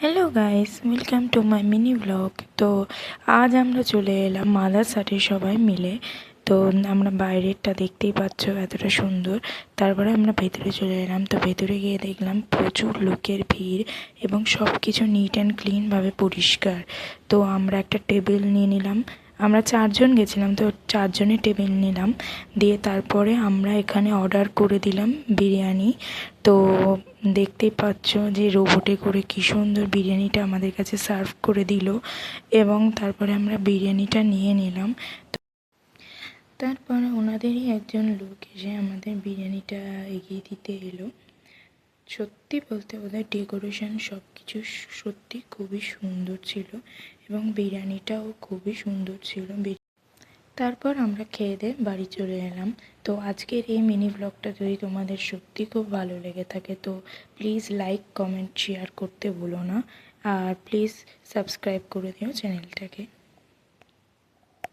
Hello guys, welcome to my mini blog. তো আজ আমরা চলে এলাম মাদারসাটে সবাই মিলে। তো আমরা বাইরেরটা দেখতেই পাচ্ছ এতটা সুন্দর। তারপরে আমরা ভেতরে চলে এলাম। তো ভেতরে গিয়ে দেখলাম প্রচুর লোকের ভিড় এবং সব কিছু নিট অ্যান্ড ক্লিনভাবে পরিষ্কার। তো আমরা একটা টেবিল নিয়ে নিলাম। আমরা 4 জন গেছিলাম, তো 4 জনের টেবিল নিলাম। দিয়ে তারপরে আমরা এখানে অর্ডার করে দিলাম বিরিয়ানি। তো দেখতেই পাচ্ছ যে রোবটে করে কী সুন্দর বিরিয়ানিটা আমাদের কাছে সার্ভ করে দিল এবং তারপরে আমরা বিরিয়ানিটা নিয়ে নিলাম। তারপরে ওনাদেরই একজন লোক এসে আমাদের বিরিয়ানিটা এগিয়ে দিতে এলো। সত্যি বলতে ওদের ডেকোরেশন সব কিছু সত্যি খুবই সুন্দর ছিল এবং বিরিয়ানিটাও খুবই সুন্দর ছিল। তারপর আমরা খেয়ে দিয়ে বাড়ি চলে এলাম। তো আজকের এই মিনি ব্লগটা যদি তোমাদের সত্যি খুব ভালো লেগে থাকে তো প্লিজ লাইক, কমেন্ট, শেয়ার করতে ভুলো না। আর প্লিজ সাবস্ক্রাইব করে দিও চ্যানেলটাকে।